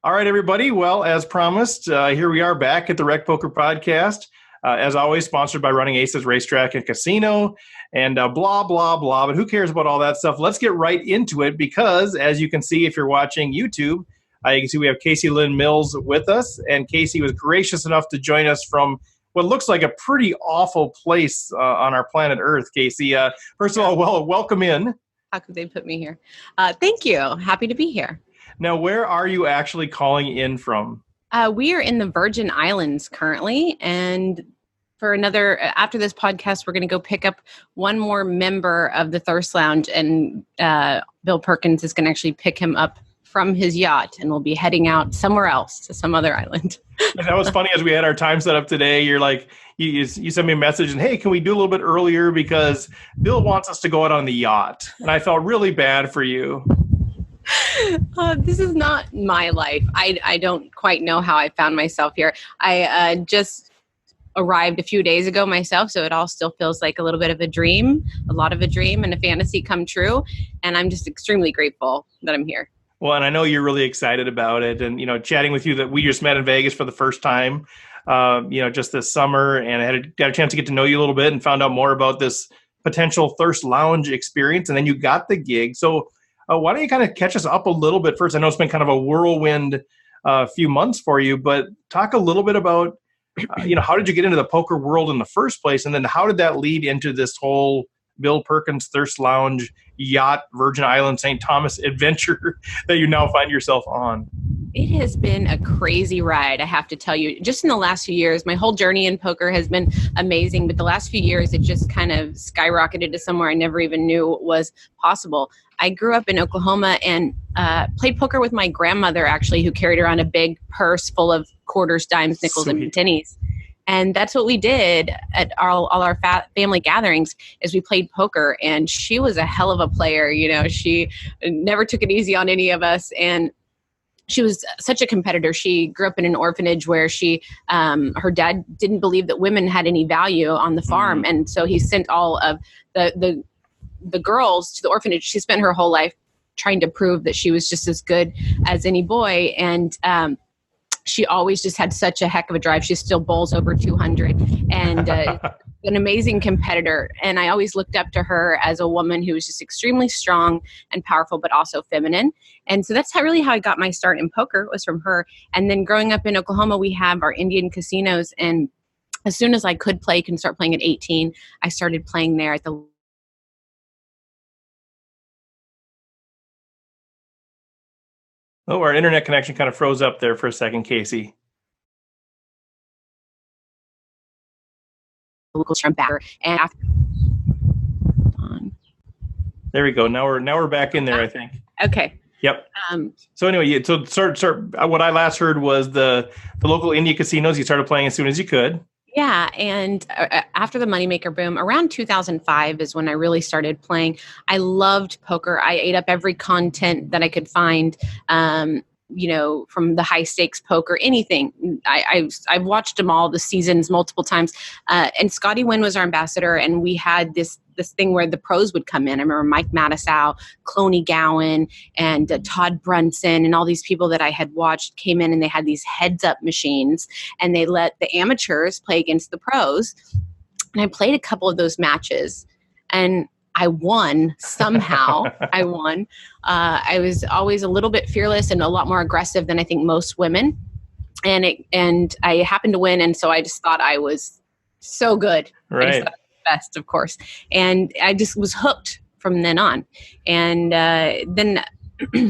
All right, everybody. Well, as promised, here we are back at the RecPoker podcast. As always, sponsored by Running Aces Racetrack and Casino and blah, blah, blah. But who cares about all that stuff? Let's get right into it because, as you can see, if you're watching YouTube, you can see we have Kasey Lynn Mills with us. And Kasey was gracious enough to join us from what looks like a pretty awful place on our planet Earth, Kasey. First of all, welcome in. How could they put me here? Thank you. Happy to be here. Now, where are you actually calling in from? We are in the Virgin Islands currently, and after this podcast, we're going to go pick up one more member of the Thirst Lounge, and Bill Perkins is going to actually pick him up from his yacht, and we'll be heading out somewhere else to some other island. And that was funny as we had our time set up today. You're like, you sent me a message and, hey, can we do a little bit earlier because Bill wants us to go out on the yacht. And I felt really bad for you. This is not my life. I don't quite know how I found myself here. I just arrived a few days ago myself, so it all still feels like a little bit of a dream, a lot of a dream and a fantasy come true. And I'm just extremely grateful that I'm here. Well, and I know you're really excited about it. And, chatting with you that we just met in Vegas for the first time, just this summer. And I got a chance to get to know you a little bit and found out more about this potential Thirst Lounge experience. And then you got the gig. So why don't you kind of catch us up a little bit first? I know it's been kind of a whirlwind few months for you, but talk a little bit about, how did you get into the poker world in the first place? And then how did that lead into this whole Bill Perkins Thirst Lounge yacht, Virgin Islands, St. Thomas adventure that you now find yourself on? It has been a crazy ride, I have to tell you. Just in the last few years, my whole journey in poker has been amazing, but the last few years, it just kind of skyrocketed to somewhere I never even knew was possible. I grew up in Oklahoma and played poker with my grandmother, actually, who carried around a big purse full of quarters, dimes, nickels, Sweet. and pennies. And that's what we did at all our family gatherings is we played poker. And she was a hell of a player. She never took it easy on any of us. And she was such a competitor. She grew up in an orphanage where her dad didn't believe that women had any value on the farm. And so he sent all of the girls to the orphanage. She spent her whole life trying to prove that she was just as good as any boy. And she always just had such a heck of a drive. She still bowls over 200 and an amazing competitor. And I always looked up to her as a woman who was just extremely strong and powerful, but also feminine. And so that's really how I got my start in poker, was from her. And then growing up in Oklahoma, we have our Indian casinos. And as soon as I could start playing at 18, I started playing there at the Oh, our internet connection kind of froze up there for a second, Kasey. local shrimp backer. And after There we go. Now we're back in there, I think. okay. Yep. So anyway, so what I last heard was the local India casinos, you started playing as soon as you could. Yeah. And after the moneymaker boom, around 2005 is when I really started playing. I loved poker. I ate up every content that I could find, from the high stakes poker, anything. I've watched them all, the seasons, multiple times. And Scotty Wynn was our ambassador, and we had this thing where the pros would come in. I remember Mike Matisow, Cloney Gowan, and Todd Brunson, and all these people that I had watched came in, and they had these heads-up machines, and they let the amateurs play against the pros. And I played a couple of those matches, and I won somehow. I won. I was always a little bit fearless and a lot more aggressive than I think most women. And I happened to win. And so I just thought I was so good. Right. I just thought I was the best, of course. And I just was hooked from then on. And then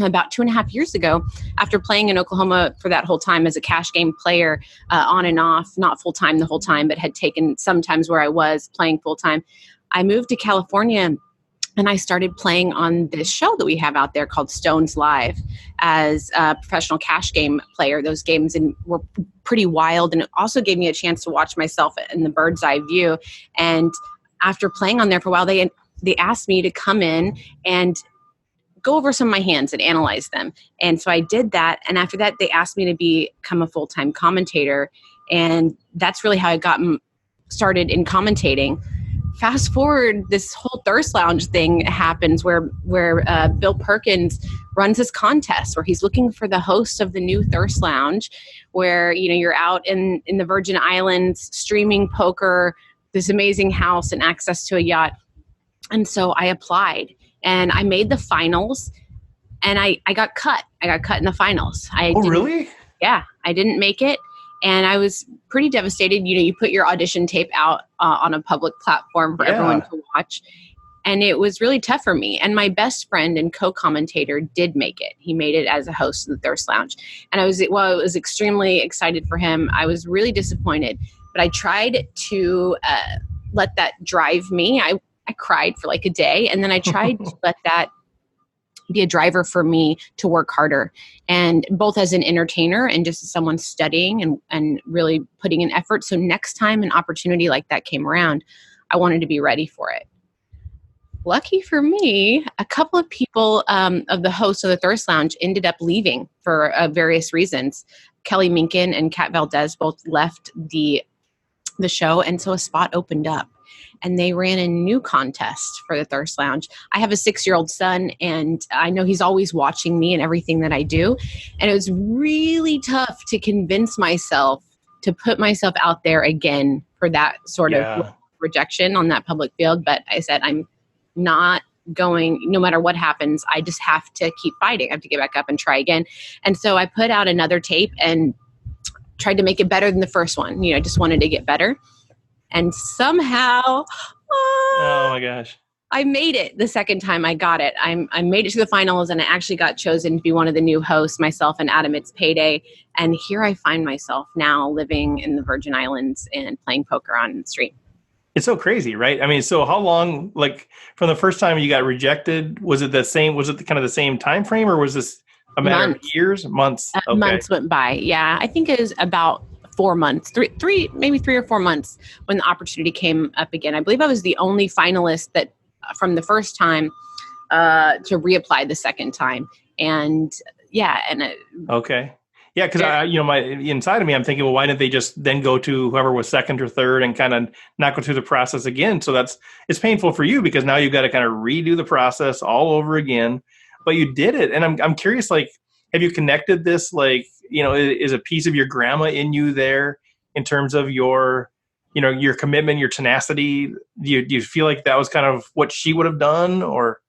about 2.5 years ago, after playing in Oklahoma for that whole time as a cash game player, on and off, not full time the whole time, but had taken some times where I was playing full time, I moved to California and I started playing on this show that we have out there called Stones Live as a professional cash game player. Those games were pretty wild, and it also gave me a chance to watch myself in the bird's eye view. And after playing on there for a while, they asked me to come in and go over some of my hands and analyze them. And so I did that. And after that, they asked me to become a full-time commentator. And that's really how I got started in commentating. fast forward, this whole thirst lounge thing happens where Bill Perkins runs this contest where he's looking for the host of the new thirst lounge, where you're out in the Virgin Islands streaming poker, this amazing house and access to a yacht. And so I applied and I made the finals, and I got cut. I got cut in the finals. Really? Yeah, I didn't make it. And I was pretty devastated. You put your audition tape out on a public platform for everyone to watch. And it was really tough for me. And my best friend and co-commentator did make it. He made it as a host of the Thirst Lounge. And I was extremely excited for him. I was really disappointed. But I tried to let that drive me. I cried for like a day. And then I tried to let that be a driver for me to work harder, and both as an entertainer and just as someone studying and really putting in effort. So next time an opportunity like that came around, I wanted to be ready for it. Lucky for me, a couple of people of the hosts of the Thirst Lounge ended up leaving for various reasons. Kelly Minkin and Kat Valdez both left the show, and so a spot opened up. And they ran a new contest for the Thirst Lounge. I have a 6-year-old son, and I know he's always watching me and everything that I do. And it was really tough to convince myself to put myself out there again for that sort of rejection on that public field. But I said, I'm not going, no matter what happens, I just have to keep fighting. I have to get back up and try again. And so I put out another tape and tried to make it better than the first one. I just wanted to get better. And somehow, oh my gosh, I made it the second time I got it. I made it to the finals, and I actually got chosen to be one of the new hosts, myself and Adam. It's payday. And here I find myself now living in the Virgin Islands and playing poker on the street. It's so crazy, right? I mean, so how long, like from the first time you got rejected, was it kind of the same time frame, or was this a matter of years, months? Okay. Months went by. Yeah. I think it was about 4 months, maybe 3 or 4 months when the opportunity came up again. I believe I was the only finalist that from the first time to reapply the second time. And okay. Yeah. Cause my inside of me, I'm thinking, well, why didn't they just then go to whoever was second or third and kind of not go through the process again? So it's painful for you because now you've got to kind of redo the process all over again, but you did it. And I'm curious, like, have you connected this, like, is a piece of your grandma in you there in terms of your commitment, your tenacity? Do you feel like that was kind of what she would have done, or?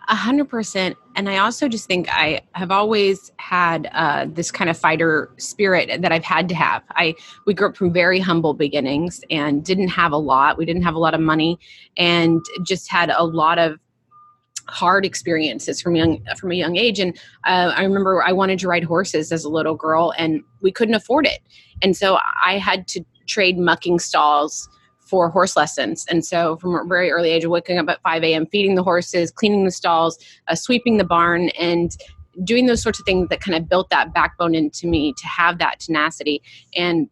100%. And I also just think I have always had this kind of fighter spirit that I've had to have. We grew up from very humble beginnings and didn't have a lot. We didn't have a lot of money, and just had a lot of hard experiences from a young age. And I remember I wanted to ride horses as a little girl, and we couldn't afford it. And so I had to trade mucking stalls for horse lessons. And so from a very early age of waking up at 5 a.m., feeding the horses, cleaning the stalls, sweeping the barn, and doing those sorts of things that kind of built that backbone into me to have that tenacity. And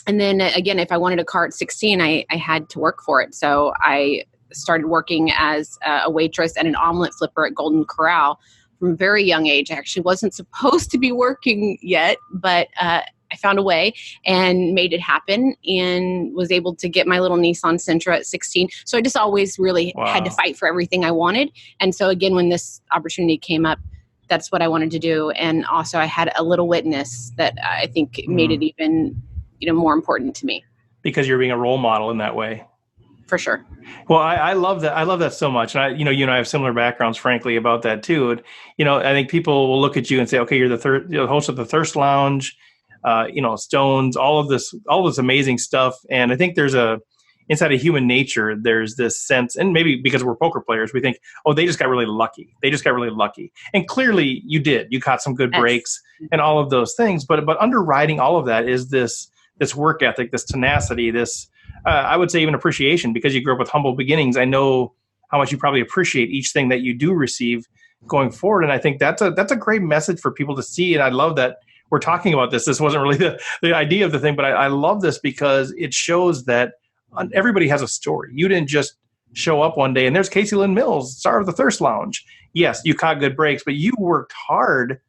then again, if I wanted a car at 16, I had to work for it. So I started working as a waitress and an omelet flipper at Golden Corral from a very young age. I actually wasn't supposed to be working yet, but I found a way and made it happen, and was able to get my little Nissan Sentra at 16. So I just always really had to fight for everything I wanted. And so again, when this opportunity came up, that's what I wanted to do. And also I had a little witness that I think made it even, more important to me. Because you're being a role model in that way. For sure. Well, I love that. I love that so much. And you and I have similar backgrounds, frankly, about that too. And, I think people will look at you and say, okay, you're the host of the Thirst Lounge, Stones, all of this amazing stuff. And I think there's inside of human nature, there's this sense, and maybe because we're poker players, we think, oh, they just got really lucky. And clearly you did. You caught some good breaks and all of those things. But underwriting all of that is this work ethic, this tenacity, this, I would say even appreciation, because you grew up with humble beginnings. I know how much you probably appreciate each thing that you do receive going forward. And I think that's a great message for people to see. And I love that we're talking about this. This wasn't really the idea of the thing, but I love this because it shows that everybody has a story. You didn't just show up one day and there's Kasey Lynn Mills, star of the Thirst Lounge. Yes, you caught good breaks, but you worked hard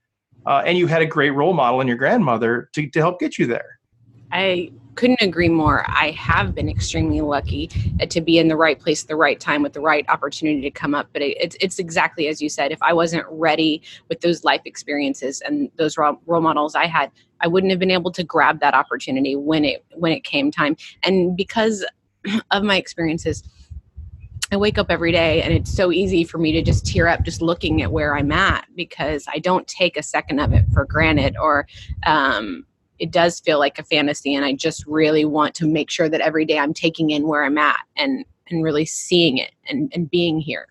and you had a great role model in your grandmother to help get you there. I couldn't agree more. I have been extremely lucky to be in the right place at the right time with the right opportunity to come up. But it's exactly as you said. If I wasn't ready with those life experiences and those role models I had, I wouldn't have been able to grab that opportunity when it came time. And because of my experiences, I wake up every day and it's so easy for me to just tear up just looking at where I'm at, because I don't take a second of it for granted, or it does feel like a fantasy. And I just really want to make sure that every day I'm taking in where I'm at and really seeing it and being here.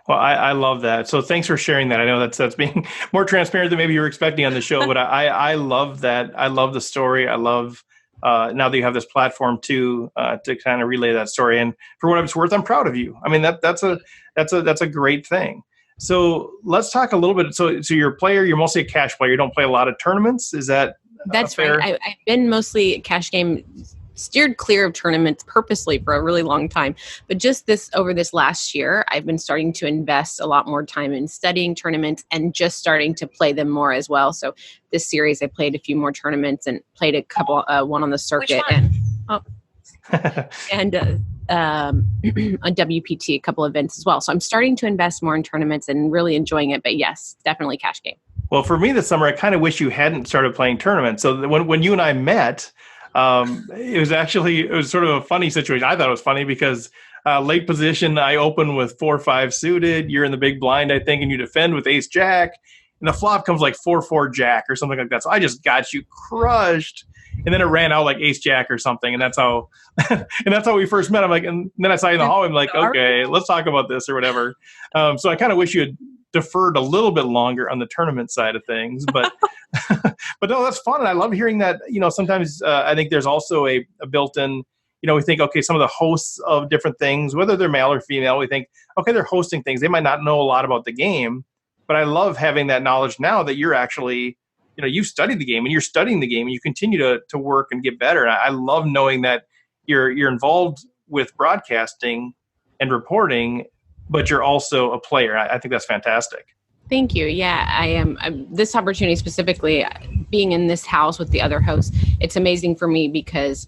Well, I love that. So thanks for sharing that. I know that's being more transparent than maybe you were expecting on the show, but I love that. I love the story. I love now that you have this platform to kind of relay that story. And for what it's worth, I'm proud of you. I mean, that's a great thing. So let's talk a little bit. So you're a player. You're mostly a cash player. You don't play a lot of tournaments. Is that that's fair? right? I've been mostly cash game, steered clear of tournaments purposely for a really long time. But just over this last year, I've been starting to invest a lot more time in studying tournaments and just starting to play them more as well. So this series, I played a few more tournaments and played a couple, one on the circuit and on WPT, a couple events as well. So I'm starting to invest more in tournaments and really enjoying it. But yes, definitely cash game. Well, for me this summer, I kind of wish you hadn't started playing tournaments. So when you and I met, it was sort of a funny situation. I thought it was funny because late position, I open with 4-5 suited. You're in the big blind, I think, and you defend with ace jack. And the flop comes like 4-4 jack or something like that. So I just got you crushed. And then it ran out like ace jack or something. And that's how we first met. I'm like, and then I saw you in the hallway. I'm like, okay, let's talk about this or whatever. So I kind of wish you had deferred a little bit longer on the tournament side of things, but but no, that's fun. And I love hearing that. Sometimes I think there's also a built-in, we think, okay, some of the hosts of different things, whether they're male or female, we think, okay, they're hosting things. They might not know a lot about the game, but I love having that knowledge now that you're actually, you've studied the game and you're studying the game and you continue to work and get better. And I love knowing that you're involved with broadcasting and reporting, but you're also a player. I think that's fantastic. Thank you. Yeah, I am. This opportunity specifically, being in this house with the other hosts, it's amazing for me because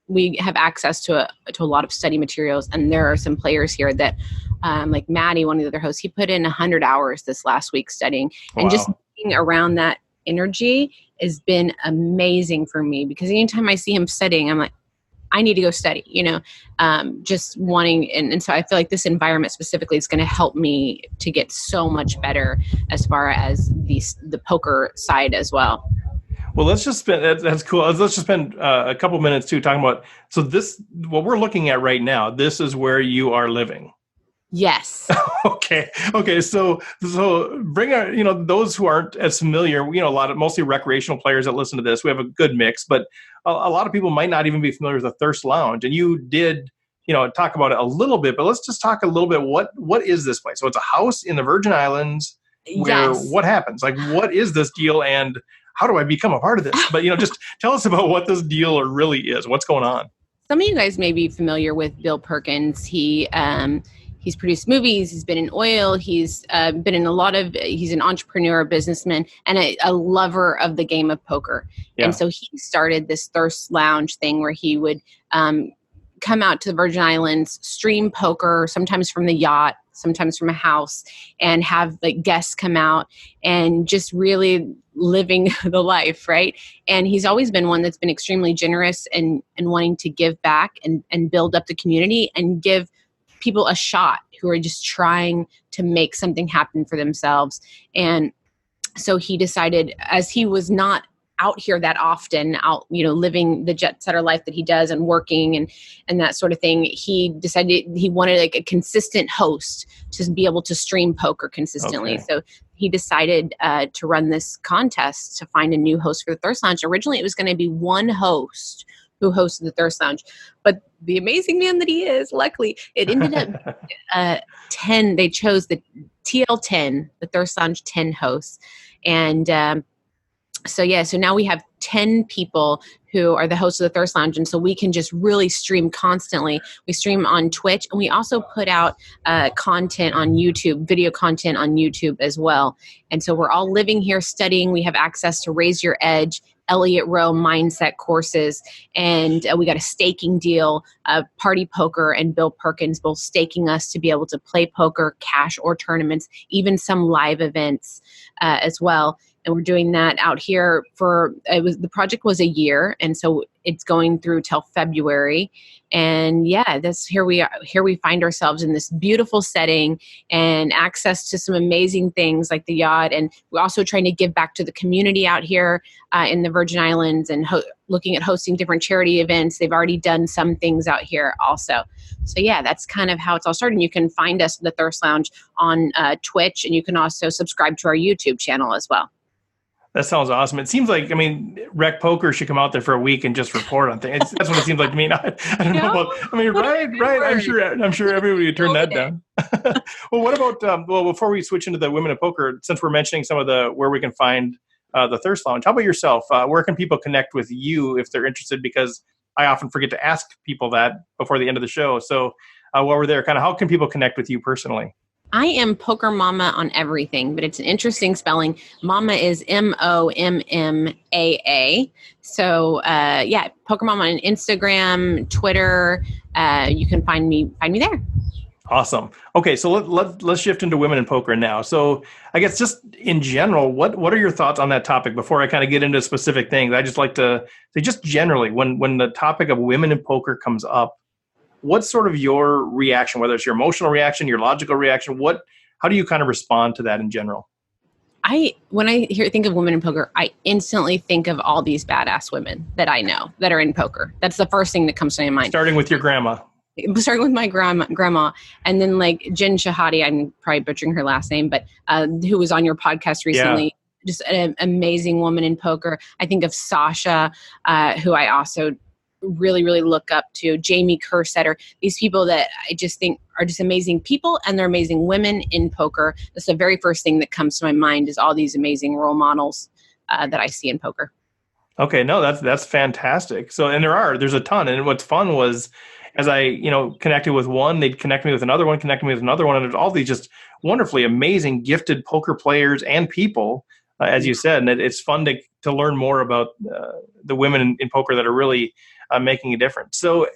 we have access to a lot of study materials, and there are some players here that, like Maddie, one of the other hosts, he put in 100 hours this last week studying, and just being around that energy has been amazing for me, because anytime I see him studying, I'm like, I need to go study, just wanting. And so I feel like this environment specifically is going to help me to get so much better as far as the poker side as well. Well, let's just spend, that's cool. Let's just spend a couple minutes too talking about, so this, what we're looking at right now, this is where you are living. Yes. Okay. So bring our, those who aren't as familiar, mostly recreational players that listen to this, we have a good mix, but a lot of people might not even be familiar with the Thirst Lounge. And you did, talk about it a little bit, but let's just talk a little bit. What is this place? So it's a house in the Virgin Islands where what happens? Like, what is this deal and how do I become a part of this? But, just tell us about what this deal really is. What's going on? Some of you guys may be familiar with Bill Perkins. He's produced movies. He's been in oil. He's been in he's an entrepreneur, a businessman, and a lover of the game of poker. Yeah. And so he started this Thirst Lounge thing where he would come out to the Virgin Islands, stream poker, sometimes from the yacht, sometimes from a house, and have like guests come out and just really living the life, right? And he's always been one that's been extremely generous and wanting to give back and build up the community and give people a shot who are just trying to make something happen for themselves. And so he decided, as he was not out here that often, living the jet setter life that he does and working and that sort of thing, he decided he wanted like a consistent host to be able to stream poker consistently. Okay. So he decided to run this contest to find a new host for the Thirst Lounge. Originally, it was going to be one host who hosted the Thirst Lounge. But the amazing man that he is, luckily, it ended up 10. They chose the TL10, the Thirst Lounge 10 hosts. And so now we have 10 people who are the hosts of the Thirst Lounge. And so we can just really stream constantly. We stream on Twitch, and we also put out content on YouTube, video content on YouTube as well. And so we're all living here studying. We have access to Raise Your Edge. Elliott Rowe mindset courses. And we got a staking deal, Party Poker and Bill Perkins both staking us to be able to play poker, cash, or tournaments, even some live events as well. And we're doing that out here the project was a year. And so it's going through till February. And yeah, here we find ourselves in this beautiful setting and access to some amazing things like the yacht. And we're also trying to give back to the community out here in the Virgin Islands and looking at hosting different charity events. They've already done some things out here also. So yeah, that's kind of how it's all started. And you can find us, The Thirst Lounge, on Twitch, and you can also subscribe to our YouTube channel as well. That sounds awesome. It seems like, RecPoker should come out there for a week and just report on things. That's what it seems like to me. I don't know about, right. I'm sure everybody would turn that down. Well, what about, before we switch into the women of poker, since we're mentioning some of where we can find the Thirst Lounge, how about yourself? Where can people connect with you if they're interested? Because I often forget to ask people that before the end of the show. So while we're there, kind of how can people connect with you personally? I am Poker Mama on everything, but it's an interesting spelling. Mama is Mommaa. So Poker Mama on Instagram, Twitter. You can find me there. Awesome. Okay, so let's shift into women in poker now. So I guess just in general, what are your thoughts on that topic before I kind of get into specific things? I just like to say just generally, when the topic of women in poker comes up, what's sort of your reaction, whether it's your emotional reaction, your logical reaction? How do you kind of respond to that in general? When I think of women in poker, I instantly think of all these badass women that I know that are in poker. That's the first thing that comes to my mind. Starting with your grandma. Starting with my grandma, and then like Jen Shahadi, I'm probably butchering her last name, but who was on your podcast recently. Yeah. Just an amazing woman in poker. I think of Sasha, who I also really, really look up to, Jamie Kersetter, these people that I just think are just amazing people, and they're amazing women in poker. That's the very first thing that comes to my mind, is all these amazing role models that I see in poker. Okay, no, that's fantastic. So, and there's a ton. And what's fun was, as I, connected with one, they'd connect me with another one, and there's all these just wonderfully amazing, gifted poker players and people, as you said. And it's fun to learn more about the women in poker that are really making a difference. So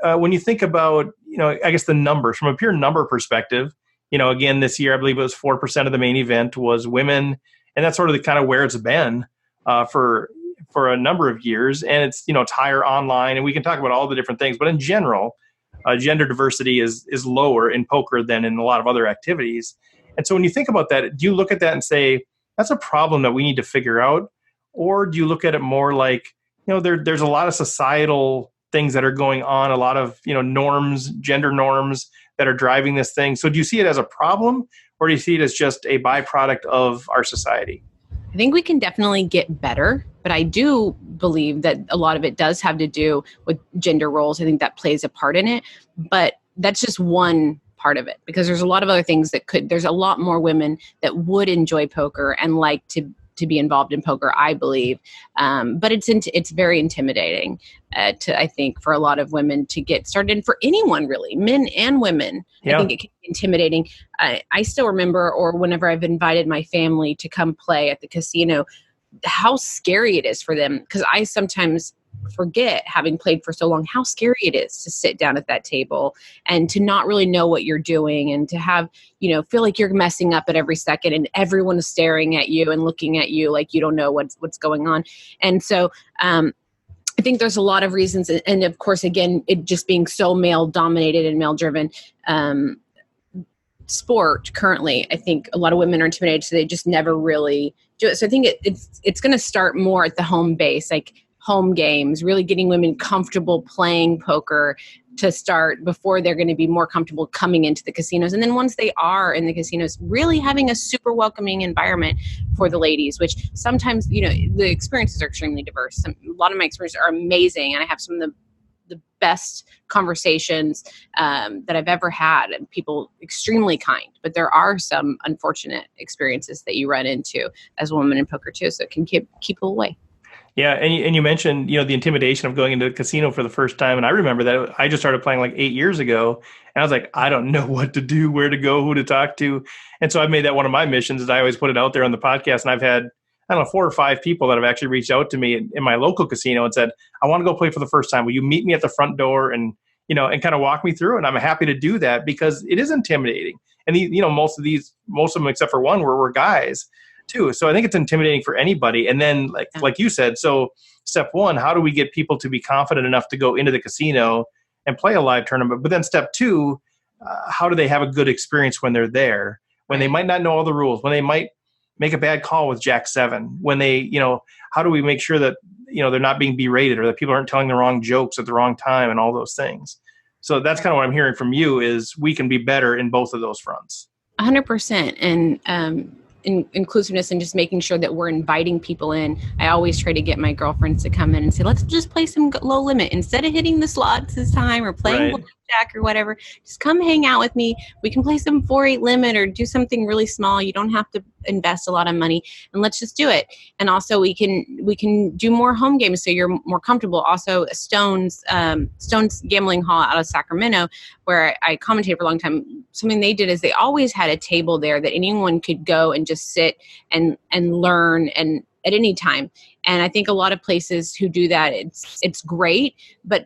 when you think about, I guess the numbers, from a pure number perspective, again, this year, I believe it was 4% of the main event was women. And that's sort of the kind of where it's been for a number of years. And it's, it's higher online, and we can talk about all the different things. But in general, gender diversity is lower in poker than in a lot of other activities. And so when you think about that, do you look at that and say, that's a problem that we need to figure out? Or do you look at it more like, there's a lot of societal things that are going on, a lot of, norms, gender norms that are driving this thing. So do you see it as a problem, or do you see it as just a byproduct of our society? I think we can definitely get better, but I do believe that a lot of it does have to do with gender roles. I think that plays a part in it, but that's just one part of it, because there's a lot of other things there's a lot more women that would enjoy poker and like to be involved in poker, I believe. But it's very intimidating I think, for a lot of women to get started, and for anyone really, men and women. Yeah. I think it can be intimidating. I still remember, or whenever I've invited my family to come play at the casino, how scary it is for them. Because I sometimes forget, having played for so long, how scary it is to sit down at that table and to not really know what you're doing, and to have, feel like you're messing up at every second, and everyone is staring at you and looking at you like you don't know what's going on. And so I think there's a lot of reasons. And of course, again, it just being so male dominated and male driven sport currently, I think a lot of women are intimidated, so they just never really do it. So I think it's going to start more at the home base, like home games, really getting women comfortable playing poker to start before they're going to be more comfortable coming into the casinos. And then once they are in the casinos, really having a super welcoming environment for the ladies, which sometimes, the experiences are extremely diverse. A lot of my experiences are amazing, and I have some of the best conversations that I've ever had, and people extremely kind. But there are some unfortunate experiences that you run into as a woman in poker too, so it can keep people away. Yeah, and you mentioned, the intimidation of going into the casino for the first time. And I remember that I just started playing like 8 years ago, and I was like, I don't know what to do, where to go, who to talk to. And so I made that one of my missions, is I always put it out there on the podcast. And I've had I don't know, 4 or 5 people that have actually reached out to me in my local casino and said, I want to go play for the first time. Will you meet me at the front door and, and kind of walk me through? And I'm happy to do that because it is intimidating. And most of them except for one were guys too. So I think it's intimidating for anybody. And then like you said, so step one, how do we get people to be confident enough to go into the casino and play a live tournament? But then step two, how do they have a good experience when they're there, when they might not know all the rules, when they might make a bad call with Jack 7, when they, how do we make sure that, they're not being berated or that people aren't telling the wrong jokes at the wrong time and all those things. So that's kind of what I'm hearing from you is we can be better in both of those fronts. 100%. And inclusiveness and just making sure that we're inviting people in. I always try to get my girlfriends to come in and say, let's just play some low limit instead of hitting the slots this time or playing blackjack or whatever. Just come hang out with me. We can play some 4-8 limit or do something really small. You don't have to invest a lot of money, and let's just do it. And also we can do more home games so you're more comfortable. Also Stone's Gambling Hall out of Sacramento, where I commentated for a long time, something they did is they always had a table there that anyone could go and just sit and learn and at any time. And I think a lot of places who do that, it's great, but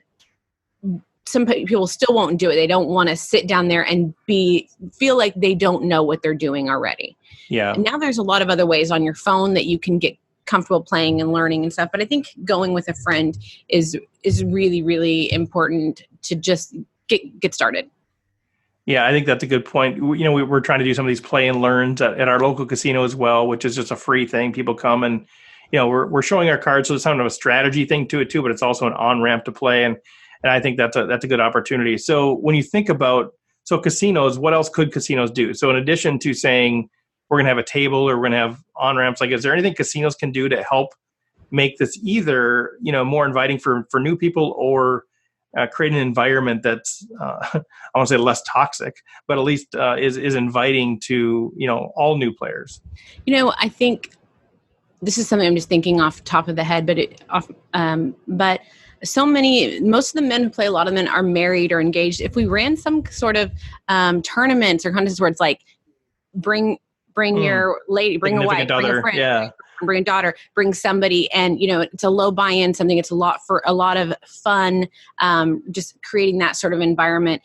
some people still won't do it. They don't want to sit down there and feel like they don't know what they're doing already. Yeah. And now there's a lot of other ways on your phone that you can get comfortable playing and learning and stuff. But I think going with a friend is really, really important to just get started. Yeah, I think that's a good point. We're trying to do some of these play and learns at our local casino as well, which is just a free thing. People come and, we're showing our cards. So it's kind of a strategy thing to it too, but it's also an on-ramp to play. And I think that's a good opportunity. So when you think about, casinos, what else could casinos do? So in addition to saying we're going to have a table or we're going to have on-ramps, is there anything casinos can do to help make this either, more inviting for new people or create an environment that's, I won't say less toxic, but at least is inviting to, all new players? I think this is something I'm just thinking off the top of the head, but most of the men who play, a lot of men are married or engaged. If we ran some sort of tournaments or contests where it's like, bring your lady, bring a wife, bring a friend, bring a daughter, bring somebody, and it's a low buy-in, something. It's a lot of fun, just creating that sort of environment.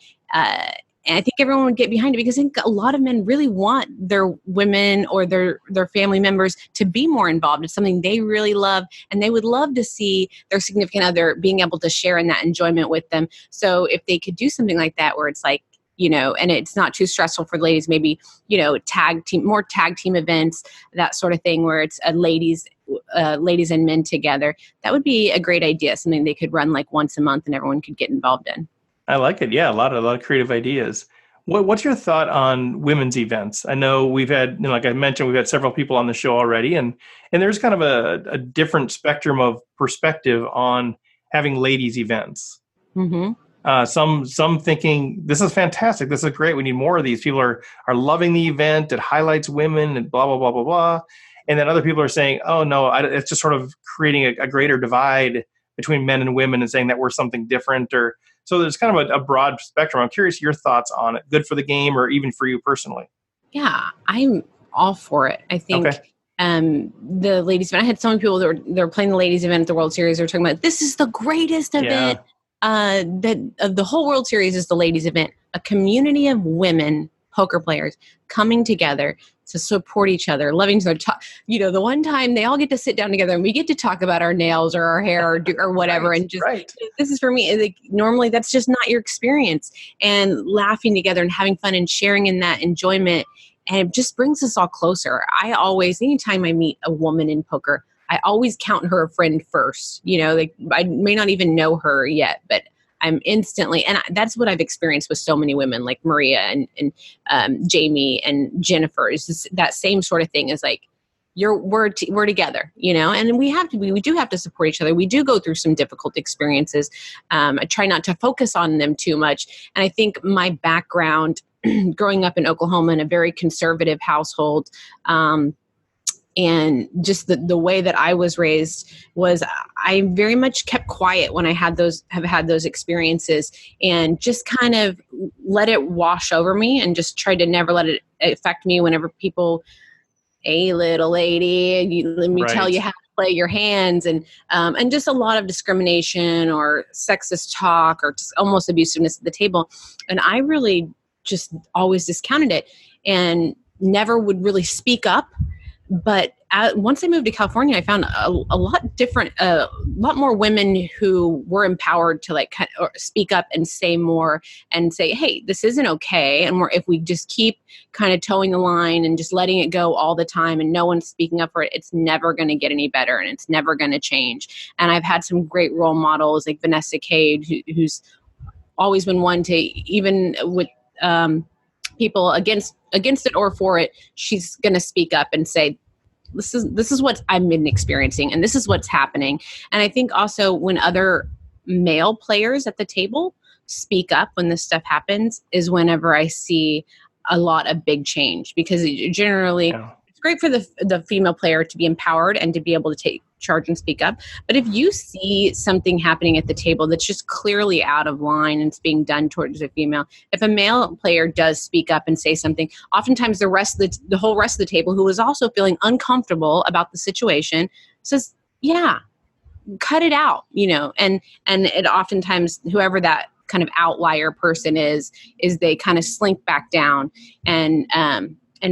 And I think everyone would get behind it because I think a lot of men really want their women or their family members to be more involved. It's something they really love, and they would love to see their significant other being able to share in that enjoyment with them. So if they could do something like that where it's like, and it's not too stressful for ladies, maybe, more tag team events, that sort of thing where it's ladies and men together, that would be a great idea. Something they could run like once a month and everyone could get involved in. I like it. Yeah, a lot of creative ideas. What's your thought on women's events? I know we've had, like I mentioned, we've had several people on the show already, and there's kind of a different spectrum of perspective on having ladies events. Mm-hmm. Some thinking this is fantastic, this is great, we need more of these. People are loving the event, it highlights women, and blah blah blah blah blah. And then other people are saying, oh no, it's just sort of creating a greater divide between men and women and saying that we're something different. So there's kind of a broad spectrum. I'm curious your thoughts on it. Good for the game or even for you personally? Yeah, I'm all for it. I think the ladies event, I had so many people that were playing the ladies event at the World Series. They're talking about, this is the greatest event. The whole World Series is the ladies event. A community of women poker players coming together to support each other, loving each other. The one time they all get to sit down together and we get to talk about our nails or our hair or whatever. And just, this is for me. Like, normally that's just not your experience. And laughing together and having fun and sharing in that enjoyment. And it just brings us all closer. Anytime I meet a woman in poker, I always count her a friend first. I may not even know her yet, but I'm instantly, and that's what I've experienced with so many women like Maria and Jamie and Jennifer. It's just that same sort of thing. Is like, we're together, and we do have to support each other. We do go through some difficult experiences. I try not to focus on them too much. And I think my background growing up in Oklahoma in a very conservative household, and just the way that I was raised was I very much kept quiet when I have had those experiences, and just kind of let it wash over me and just tried to never let it affect me whenever people hey, little lady, let me tell you Right. how to play your hands, and just a lot of discrimination or sexist talk or just almost abusiveness at the table. And I really just always discounted it and never would really speak up. But once I moved to California, I found a lot more women who were empowered to like or speak up and say more and say, hey, this isn't okay. And if we just keep kind of towing the line and just letting it go all the time and no one's speaking up for it, it's never going to get any better and it's never going to change. And I've had some great role models like Vanessa Cade, who's always been one to, even with people against it or for it, she's going to speak up and say, this is what I've been experiencing and this is what's happening. And I think also when other male players at the table speak up when this stuff happens is whenever I see a lot of big change, because generally it's great for the female player to be empowered and to be able to take charge and speak up. But if you see something happening at the table that's just clearly out of line and it's being done towards a female, if a male player does speak up and say something, oftentimes the whole rest of the table, who is also feeling uncomfortable about the situation, says, yeah, cut it out, and it oftentimes, whoever that kind of outlier person is they kind of slink back down. And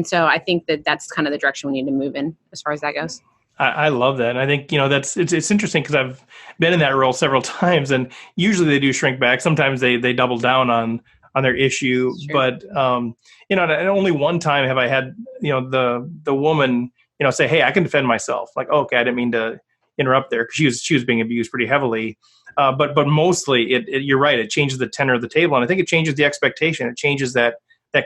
so I think that's kind of the direction we need to move in as far as that goes. I love that. And I think, it's interesting because I've been in that role several times, and usually they do shrink back. Sometimes they double down on their issue. Sure. But, and only one time have I had, the woman, say, hey, I can defend myself. Like, oh, okay, I didn't mean to interrupt there, because she was being abused pretty heavily. But mostly you're right. It changes the tenor of the table. And I think it changes the expectation. It changes that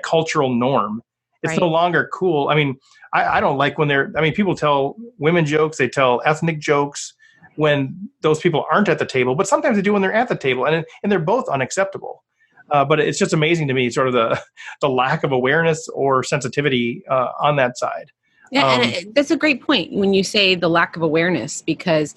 cultural norm. It's right. No longer cool. I mean, I don't like when people tell women jokes, they tell ethnic jokes when those people aren't at the table, but sometimes they do when they're at the table, and they're both unacceptable. But it's just amazing to me, sort of the lack of awareness or sensitivity on that side. Yeah, and that's a great point when you say the lack of awareness, because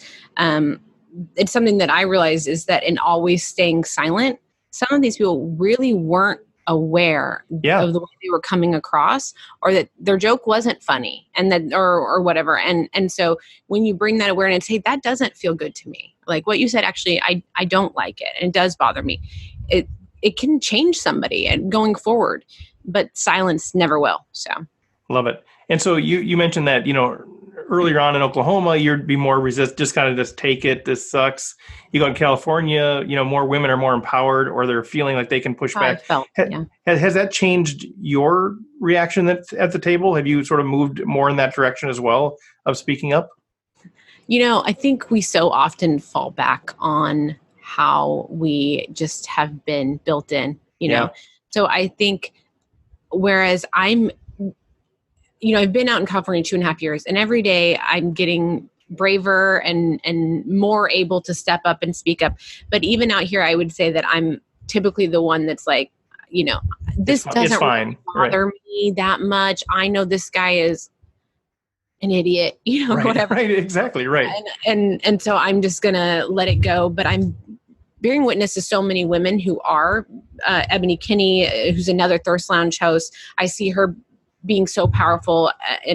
it's something that I realized is that in always staying silent, some of these people really weren't aware of the way they were coming across, or that their joke wasn't funny, and that or whatever. And so when you bring that awareness, hey, that doesn't feel good to me. Like what you said, actually, I don't like it, and it does bother me. It can change somebody and going forward, but silence never will. So love it. And so you mentioned that, earlier on in Oklahoma, you'd be more just kind of just take it. This sucks. You go in California, more women are more empowered, or they're feeling like they can push back. Has that changed your reaction at the table? Have you sort of moved more in that direction as well of speaking up? I think we so often fall back on how we just have been built in, So I think, whereas I've been out in California 2.5 years, and every day I'm getting braver and more able to step up and speak up. But even out here, I would say that I'm typically the one that's like, this doesn't really bother me that much. I know this guy is an idiot, right, whatever. Right, exactly, right. And so I'm just going to let it go. But I'm bearing witness to so many women who are, Ebony Kinney, who's another Thirst Lounge host. I see her being so powerful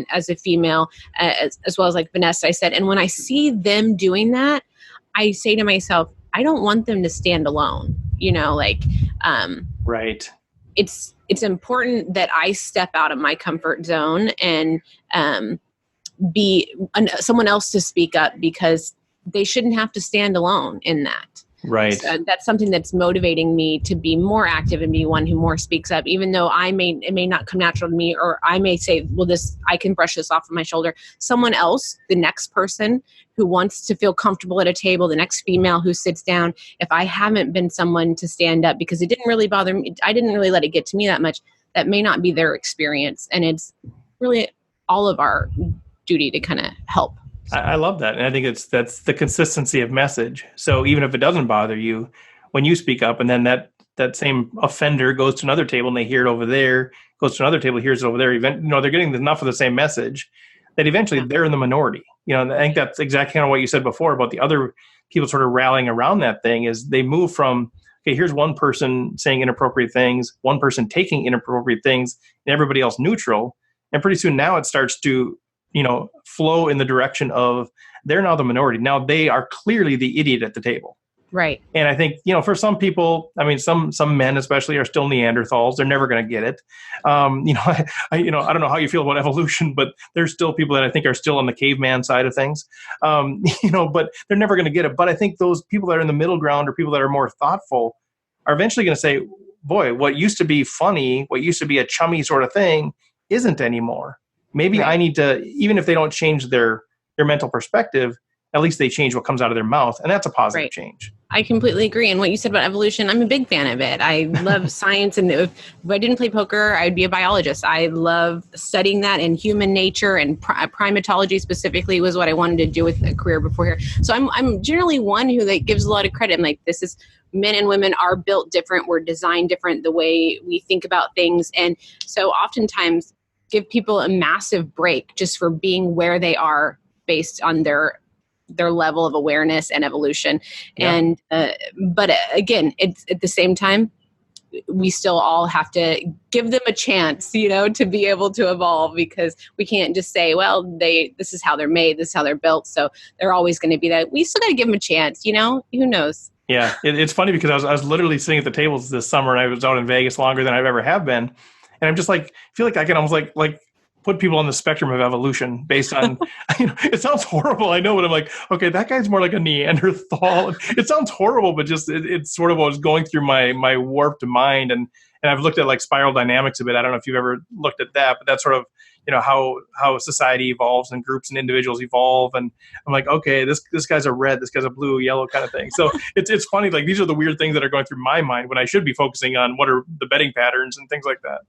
as a female, as well as like Vanessa, I said. And when I see them doing that, I say to myself, I don't want them to stand alone. Right. It's important that I step out of my comfort zone and be someone else to speak up, because they shouldn't have to stand alone in that. Right. So that's something that's motivating me to be more active and be one who more speaks up, even though it may not come natural to me, or I may say, well, I can brush this off of my shoulder. Someone else, the next person who wants to feel comfortable at a table, the next female who sits down, if I haven't been someone to stand up because it didn't really bother me, I didn't really let it get to me that much, that may not be their experience. And it's really all of our duty to kind of help. I love that. And I think that's the consistency of message. So even if it doesn't bother you, when you speak up, and then that same offender goes to another table and they hear it over there, goes to another table, hears it over there, they're getting enough of the same message that eventually they're in the minority. I think that's exactly kind of what you said before about the other people sort of rallying around that thing, is they move from, okay, here's one person saying inappropriate things, one person taking inappropriate things, and everybody else neutral. And pretty soon now it starts to, flow in the direction of they're now the minority. Now they are clearly the idiot at the table. Right. And I think, for some people, I mean, some men especially are still Neanderthals. They're never going to get it. I don't know how you feel about evolution, but there's still people that I think are still on the caveman side of things, but they're never going to get it. But I think those people that are in the middle ground or people that are more thoughtful are eventually going to say, boy, what used to be funny, what used to be a chummy sort of thing isn't anymore. Maybe I need to, even if they don't change their mental perspective, at least they change what comes out of their mouth. And that's a positive change. I completely agree. And what you said about evolution, I'm a big fan of it. I love science. And if I didn't play poker, I'd be a biologist. I love studying that, and human nature and primatology specifically was what I wanted to do with a career before here. So I'm generally one who gives a lot of credit. I'm like, this is, men and women are built different. We're designed different, the way we think about things. And so oftentimes give people a massive break just for being where they are based on their level of awareness and evolution. Yeah. And, but again, it's at the same time, we still all have to give them a chance, to be able to evolve, because we can't just say, well, this is how they're made, this is how they're built. So they're always going to be that. We still got to give them a chance, who knows? Yeah. It's funny because I was literally sitting at the tables this summer, and I was out in Vegas longer than I've ever have been. And I'm just feel like I can almost like put people on the spectrum of evolution based on, it sounds horrible. I know, but I'm like, okay, that guy's more like a Neanderthal. It sounds horrible, but just, it's sort of what was going through my warped mind. And I've looked at spiral dynamics a bit. I don't know if you've ever looked at that, but that's sort of, how society evolves and groups and individuals evolve. And I'm like, okay, this guy's a red, this guy's a blue, yellow kind of thing. So it's funny. These are the weird things that are going through my mind when I should be focusing on what are the betting patterns and things like that.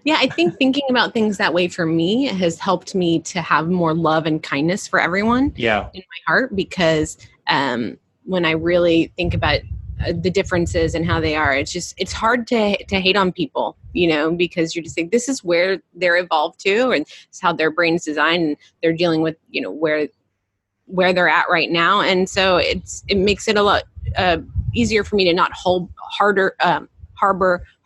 Yeah, I think thinking about things that way for me has helped me to have more love and kindness for everyone in my heart, because when I really think about the differences and how they are, it's hard to hate on people, because you're just like, this is where they're evolved to, and it's how their brain's designed, and they're dealing with, where they're at right now. And so it makes it a lot easier for me to not harbor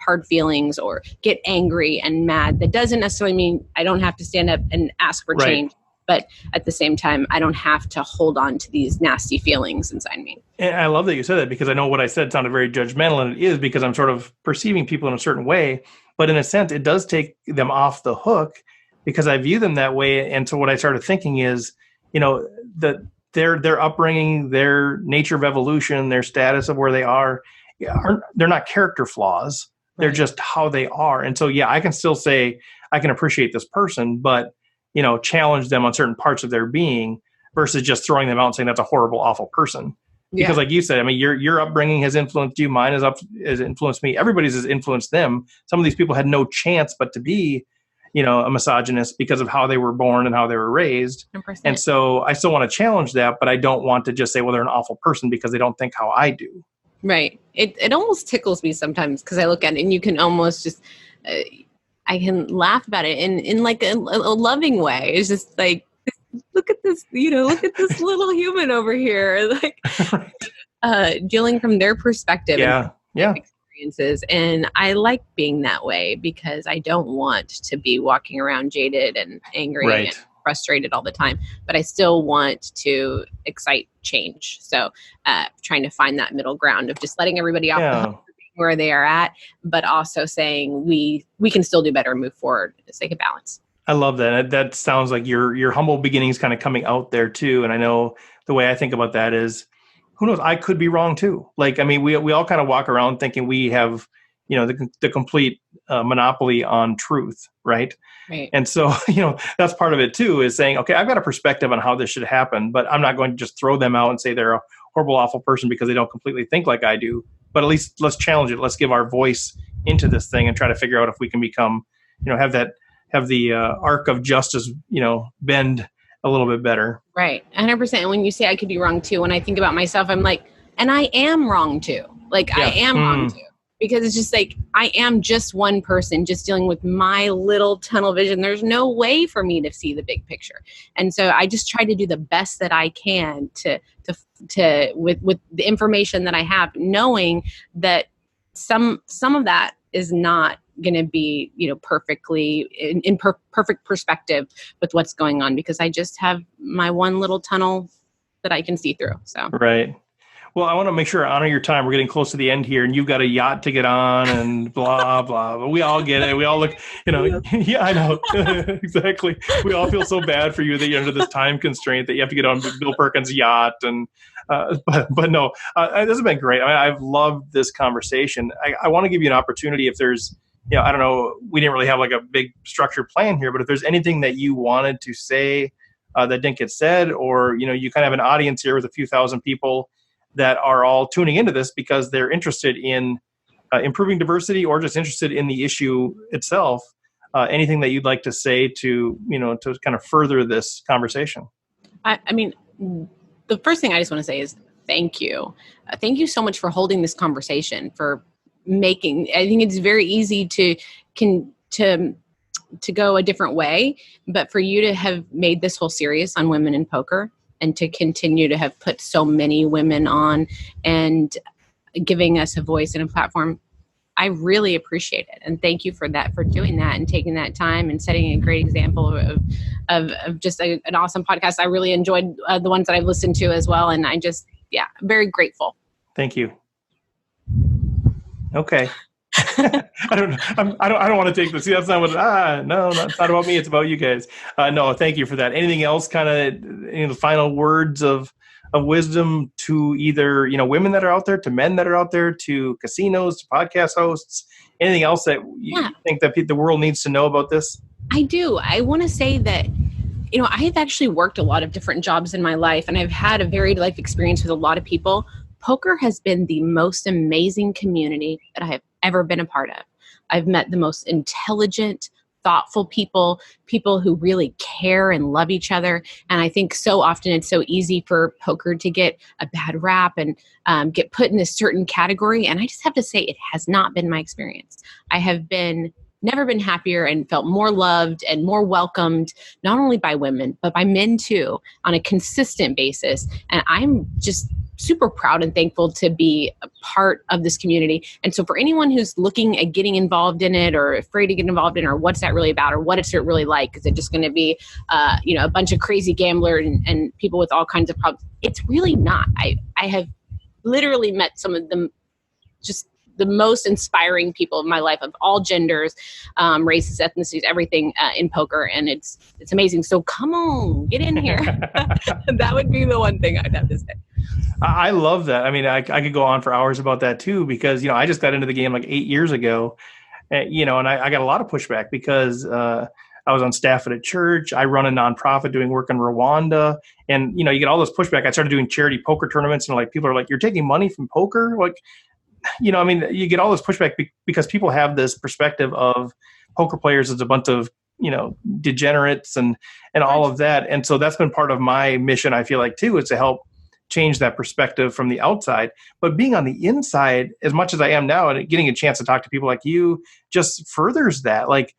hard feelings or get angry and mad. That doesn't necessarily mean I don't have to stand up and ask for change, but at the same time, I don't have to hold on to these nasty feelings inside me. And I love that you said that, because I know what I said sounded very judgmental, and it is because I'm sort of perceiving people in a certain way, but in a sense, it does take them off the hook because I view them that way. And so what I started thinking is, that their upbringing, their nature of evolution, their status of where they are, they're not character flaws. They're just how they are. And so, I can still say I can appreciate this person, but, challenge them on certain parts of their being versus just throwing them out and saying that's a horrible, awful person. Because like you said, I mean, your upbringing has influenced you. Mine has influenced me. Everybody's has influenced them. Some of these people had no chance but to be, a misogynist because of how they were born and how they were raised. 100%. And so I still want to challenge that, but I don't want to just say, well, they're an awful person because they don't think how I do. Right. It almost tickles me sometimes because I look at it and you can almost just, I can laugh about it in like a loving way. It's just like, look at this, look at this little human over here, like dealing from their perspective and experiences. And I like being that way because I don't want to be walking around jaded and angry and frustrated all the time, but I still want to excite change. So trying to find that middle ground of just letting everybody off the hook where they are at, but also saying we can still do better and move forward for the sake of balance. I love that. That sounds like your humble beginnings kind of coming out there too. And I know the way I think about that is, who knows, I could be wrong too. Like, I mean, we all kind of walk around thinking we have, the complete monopoly on truth. Right. And so, that's part of it too, is saying, okay, I've got a perspective on how this should happen, but I'm not going to just throw them out and say they're a horrible, awful person because they don't completely think like I do. But at least let's challenge it. Let's give our voice into this thing and try to figure out if we can become, have the arc of justice, bend a little bit better. Right. 100%. And when you say I could be wrong too, when I think about myself, I'm like, and I am wrong too. Like I am wrong too. Because it's just like, I am just one person just dealing with my little tunnel vision. There's no way for me to see the big picture. And so I just try to do the best that I can to with the information that I have, knowing that some of that is not going to be, perfectly in perfect perspective with what's going on, because I just have my one little tunnel that I can see through. So, right. Well, I want to make sure I honor your time. We're getting close to the end here, and you've got a yacht to get on and blah, blah. But we all get it. We all look, yeah, I know. Exactly. We all feel so bad for you that you're under this time constraint that you have to get on Bill Perkins' yacht. And but no, this has been great. I mean, I've loved this conversation. I want to give you an opportunity if there's, I don't know, we didn't really have like a big structured plan here, but if there's anything that you wanted to say that didn't get said, or, you kind of have an audience here with a few thousand people that are all tuning into this because they're interested in improving diversity or just interested in the issue itself. Anything that you'd like to say to kind of further this conversation? I mean, the first thing I just want to say is thank you. Thank you so much for holding this conversation, for making, I think it's very easy to go a different way, but for you to have made this whole series on women in poker, and to continue to have put so many women on and giving us a voice and a platform, I really appreciate it. And thank you for that, for doing that and taking that time and setting a great example of just an awesome podcast. I really enjoyed the ones that I've listened to as well. And I'm very grateful. Thank you. Okay. I don't want to take this. See, that's not what. No, it's not about me. It's about you guys. No, thank you for that. Anything else? Kind of, final words of wisdom to either women that are out there, to men that are out there, to casinos, to podcast hosts. Anything else that you think that the world needs to know about this? I do. I want to say that I have actually worked a lot of different jobs in my life, and I've had a varied life experience with a lot of people. Poker has been the most amazing community that I have ever been a part of. I've met the most intelligent, thoughtful people who really care and love each other. And I think so often it's so easy for poker to get a bad rap and get put in a certain category. And I just have to say, it has not been my experience. I have never been happier and felt more loved and more welcomed, not only by women, but by men too, on a consistent basis. And I'm just super proud and thankful to be a part of this community. And so for anyone who's looking at getting involved in it, or afraid to get involved in it, or what's that really about, or what is it really like? Is it just going to be, a bunch of crazy gamblers and people with all kinds of problems? It's really not. I have literally met some of them, just the most inspiring people of my life, of all genders, races, ethnicities, everything in poker. And it's amazing. So come on, get in here. That would be the one thing I'd have to say. I love that. I mean, I could go on for hours about that too, because, I just got into the game like 8 years ago, and I got a lot of pushback because I was on staff at a church. I run a nonprofit doing work in Rwanda, and, you get all this pushback. I started doing charity poker tournaments, and people are like, you're taking money from poker? Like, you get all this pushback because people have this perspective of poker players as a bunch of, degenerates and all of that. And so that's been part of my mission, I feel like, too, is to help change that perspective from the outside. But being on the inside, as much as I am now, and getting a chance to talk to people like you just furthers that. Like,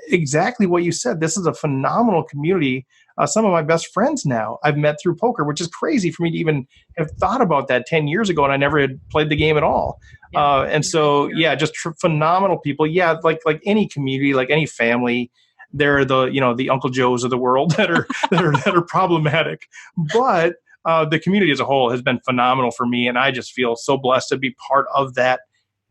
exactly what you said. This is a phenomenal community. Some of my best friends now I've met through poker, which is crazy for me to even have thought about that 10 years ago, and I never had played the game at all. And so, just phenomenal people. Yeah, like any community, like any family, they're the Uncle Joes of the world that are problematic. But the community as a whole has been phenomenal for me, and I just feel so blessed to be part of that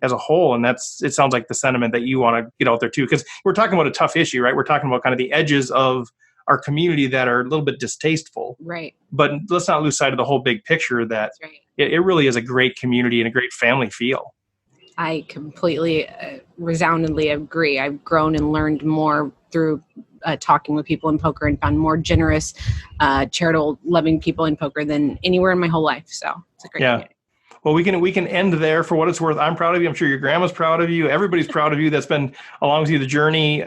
as a whole. And it sounds like the sentiment that you want to get out there too, because we're talking about a tough issue, right? We're talking about kind of the edges of our community that are a little bit distasteful, right? But let's not lose sight of the whole big picture, that it really is a great community and a great family feel. I completely resoundingly agree. I've grown and learned more through talking with people in poker, and found more generous, charitable, loving people in poker than anywhere in my whole life. So it's a great community. Well, we can end there for what it's worth. I'm proud of you. I'm sure your grandma's proud of you. Everybody's proud of you that's been along with you the journey.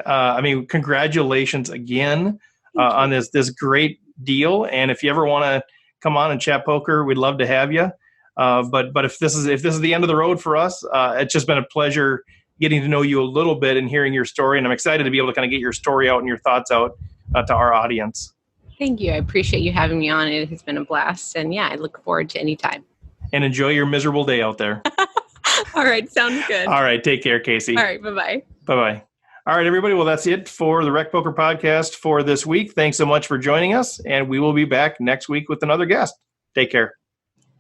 Congratulations again on this great deal. And if you ever want to come on and chat poker, we'd love to have you. But if this is the end of the road for us, it's just been a pleasure getting to know you a little bit and hearing your story. And I'm excited to be able to kind of get your story out and your thoughts out to our audience. Thank you. I appreciate you having me on. It has been a blast. And I look forward to any time. And enjoy your miserable day out there. All right. Sounds good. All right. Take care, Kasey. All right. Bye-bye. Bye-bye. All right, everybody. Well, that's it for the RecPoker podcast for this week. Thanks so much for joining us, and we will be back next week with another guest. Take care.